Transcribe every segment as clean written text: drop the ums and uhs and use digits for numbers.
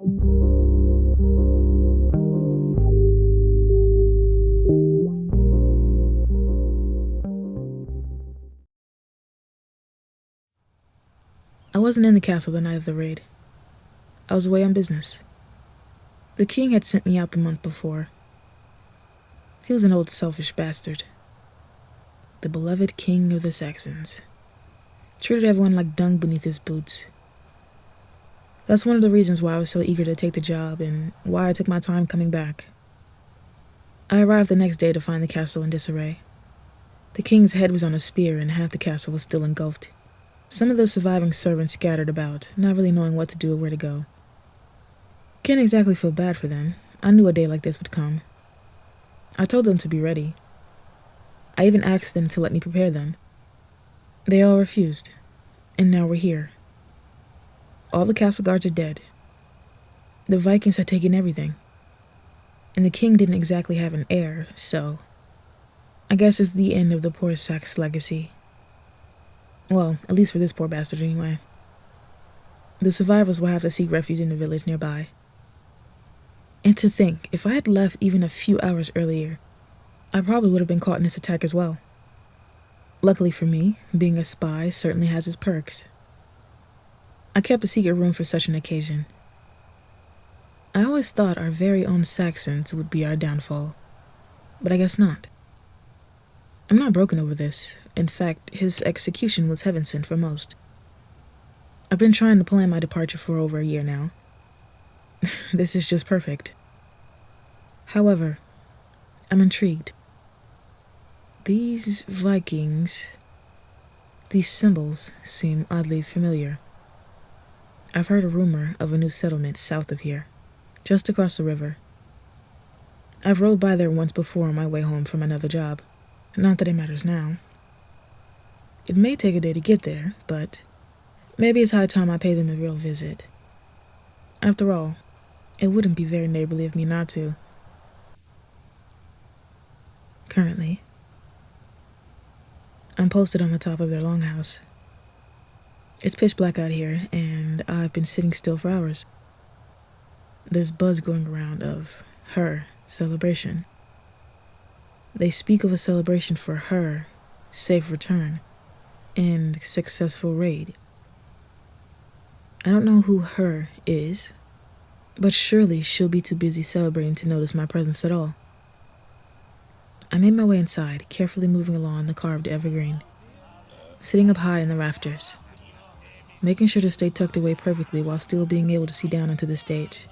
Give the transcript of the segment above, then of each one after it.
I wasn't in the castle the night of the raid. I was away on business. The king had sent me out the month before. He was an old selfish bastard. The beloved king of the Saxons. Treated everyone like dung beneath his boots. That's one of the reasons why I was so eager to take the job and why I took my time coming back. I arrived the next day to find the castle in disarray. The king's head was on a spear and half the castle was still engulfed. Some of the surviving servants scattered about, not really knowing what to do or where to go. Can't exactly feel bad for them. I knew a day like this would come. I told them to be ready. I even asked them to let me prepare them. They all refused, and now we're here. All the castle guards are dead. The Vikings had taken everything. And the king didn't exactly have an heir, so I guess it's the end of the poor Sax legacy. Well, at least for this poor bastard anyway. The survivors will have to seek refuge in the village nearby. And to think, if I had left even a few hours earlier, I probably would have been caught in this attack as well. Luckily for me, being a spy certainly has its perks. I kept a secret room for such an occasion. I always thought our very own Saxons would be our downfall, but I guess not. I'm not broken over this. In fact, his execution was heaven sent for most. I've been trying to plan my departure for over a year now. This is just perfect. However, I'm intrigued. These Vikings, these symbols seem oddly familiar. I've heard a rumor of a new settlement south of here, just across the river. I've rode by there once before on my way home from another job. Not that it matters now. It may take a day to get there, but maybe it's high time I pay them a real visit. After all, it wouldn't be very neighborly of me not to. Currently, I'm posted on the top of their LongHouse. It's pitch black out here, and I've been sitting still for hours. There's buzz going around of her celebration. They speak of a celebration for her safe return and successful raid. I don't know who her is, but surely she'll be too busy celebrating to notice my presence at all. I made my way inside, carefully moving along the carved evergreen, sitting up high in the rafters, making sure to stay tucked away perfectly while still being able to see down into the stage.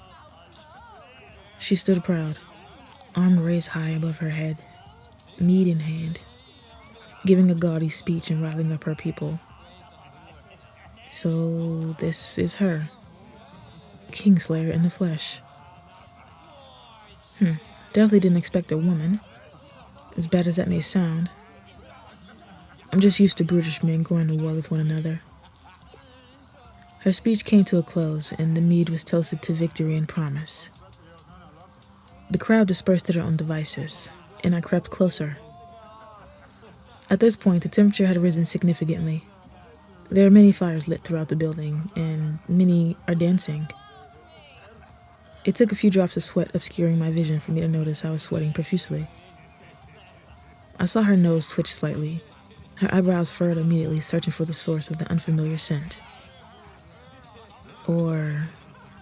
She stood proud, arm raised high above her head, mead in hand, giving a gaudy speech and riling up her people. So this is her, Kingslayer in the flesh. Definitely didn't expect a woman, as bad as that may sound. I'm just used to brutish men going to war with one another. Her speech came to a close, and the mead was toasted to victory and promise. The crowd dispersed to their own devices, and I crept closer. At this point, the temperature had risen significantly. There are many fires lit throughout the building, and many are dancing. It took a few drops of sweat obscuring my vision for me to notice I was sweating profusely. I saw her nose twitch slightly, her eyebrows furrowed immediately, searching for the source of the unfamiliar scent. Or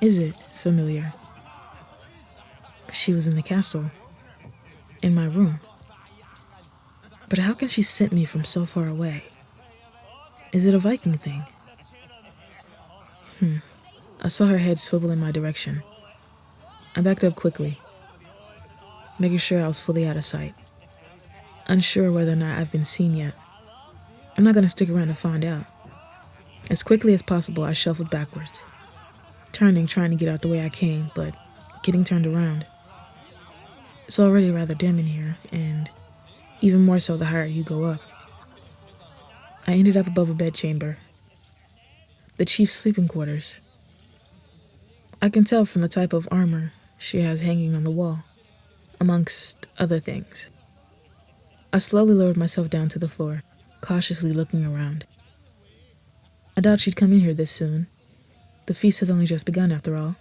is it familiar? She was in the castle, in my room. But how can she scent me from so far away? Is it a Viking thing? I saw her head swivel in my direction. I backed up quickly, making sure I was fully out of sight. Unsure whether or not I've been seen yet. I'm not going to stick around to find out. As quickly as possible, I shuffled backwards, turning, trying to get out the way I came, but getting turned around. It's already rather dim in here, and even more so the higher you go up. I ended up above a bedchamber, the chief's sleeping quarters. I can tell from the type of armor she has hanging on the wall, amongst other things. I slowly lowered myself down to the floor, cautiously looking around. I doubt she'd come in here this soon. The feast has only just begun, after all.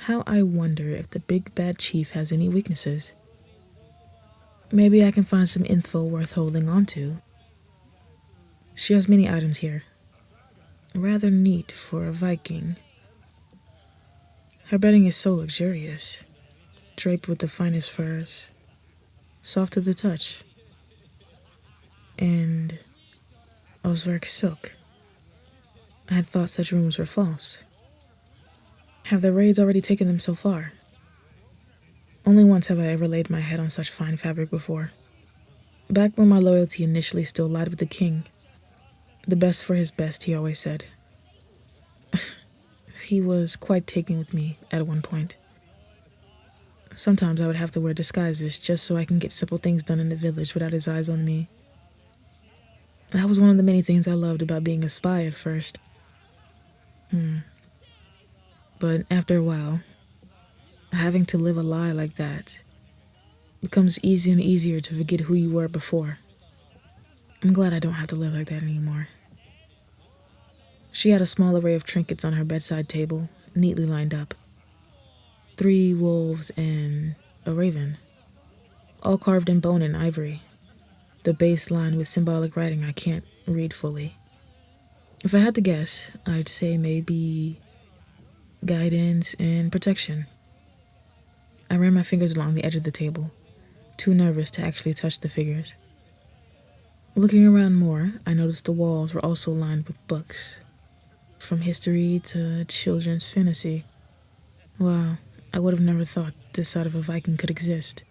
How I wonder if the big bad chief has any weaknesses. Maybe I can find some info worth holding on to. She has many items here. Rather neat for a Viking. Her bedding is so luxurious, draped with the finest furs, soft to the touch, and Osverk silk. I had thought such rumors were false. Have the raids already taken them so far? Only once have I ever laid my head on such fine fabric before. Back when my loyalty initially still lied with the king. The best for his best, he always said. He was quite taken with me at one point. Sometimes I would have to wear disguises just so I can get simple things done in the village without his eyes on me. That was one of the many things I loved about being a spy at first. But after a while, having to live a lie like that becomes easier and easier to forget who you were before. I'm glad I don't have to live like that anymore. She had a small array of trinkets on her bedside table, neatly lined up. 3 wolves and a raven, all carved in bone and ivory, the base lined with symbolic writing I can't read fully. If I had to guess, I'd say maybe guidance and protection. I ran my fingers along the edge of the table, too nervous to actually touch the figures. Looking around more, I noticed the walls were also lined with books, from history to children's fantasy. Wow, I would have never thought this side of a Viking could exist.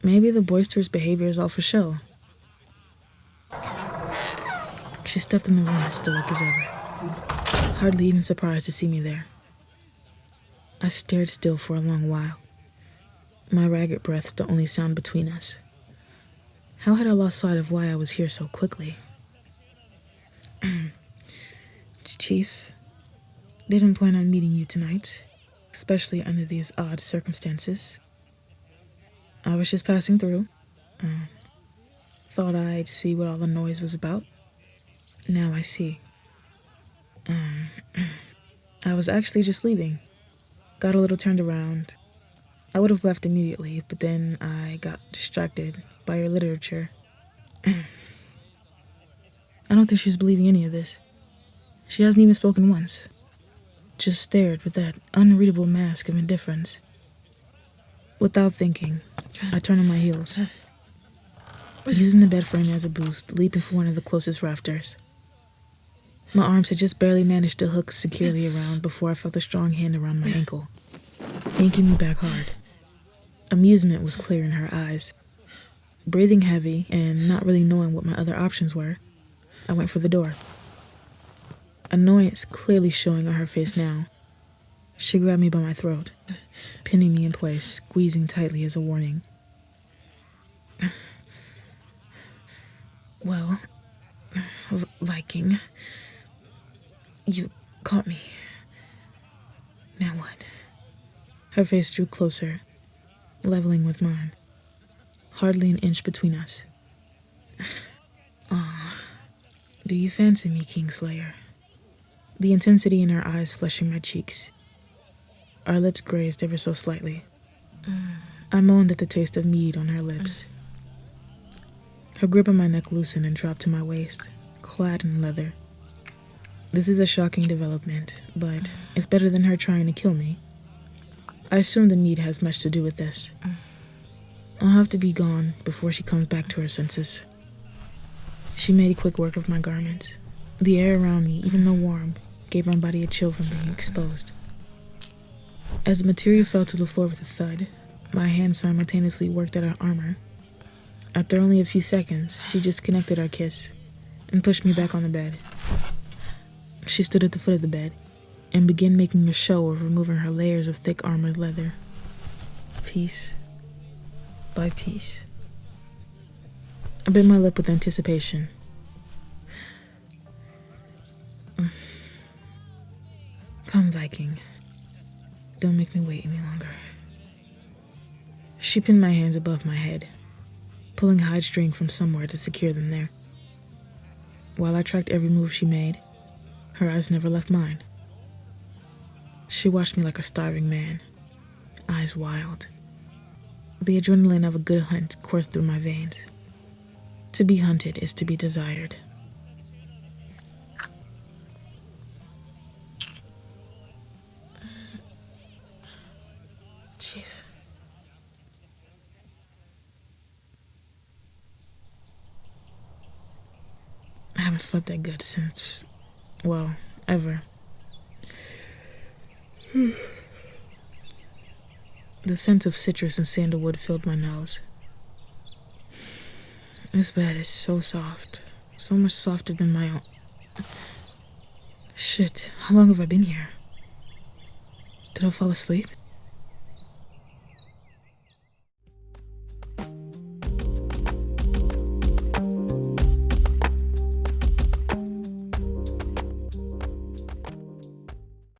Maybe the boisterous behavior is all for show. She stepped in the room as stoic as ever, hardly even surprised to see me there. I stared still for a long while, my ragged breaths the only sound between us. How had I lost sight of why I was here so quickly? Chief, didn't plan on meeting you tonight, especially under these odd circumstances. I was just passing through. Thought I'd see what all the noise was about. Now I see. I was actually just leaving. Got a little turned around. I would have left immediately, but then I got distracted by your literature. I don't think she's believing any of this. She hasn't even spoken once. Just stared with that unreadable mask of indifference. Without thinking, I turned on my heels, using the bed frame as a boost, leaping for one of the closest rafters. My arms had just barely managed to hook securely around before I felt a strong hand around my ankle, yanking me back hard. Amusement was clear in her eyes. Breathing heavy and not really knowing what my other options were, I went for the door. Annoyance clearly showing on her face now. She grabbed me by my throat, pinning me in place, squeezing tightly as a warning. Well, Viking, you caught me. Now what? Her face drew closer, leveling with mine. Hardly an inch between us. Do you fancy me, Kingslayer? The intensity in her eyes flushing my cheeks. Our lips grazed ever so slightly. I moaned at the taste of mead on her lips. Her grip on my neck loosened and dropped to my waist, clad in leather. This is a shocking development, but it's better than her trying to kill me. I assume the mead has much to do with this. I'll have to be gone before she comes back to her senses. She made quick work of my garments. The air around me, even though warm, gave my body a chill from being exposed. As the material fell to the floor with a thud, my hand simultaneously worked at her armor. After only a few seconds, she disconnected our kiss and pushed me back on the bed. She stood at the foot of the bed and began making a show of removing her layers of thick armored leather, piece by piece. I bit my lip with anticipation. Come, Viking. Don't make me wait any longer. She pinned my hands above my head, pulling hide string from somewhere to secure them there. While I tracked every move she made, her eyes never left mine. She She watched me like a starving man, eyes wild. The adrenaline of a good hunt coursed through my veins. To be hunted is to be desired. Chief. I haven't slept that good since, well, ever. The scent of citrus and sandalwood filled my nose. This bed is so soft, so much softer than my own. Shit, how long have I been here? Did I fall asleep?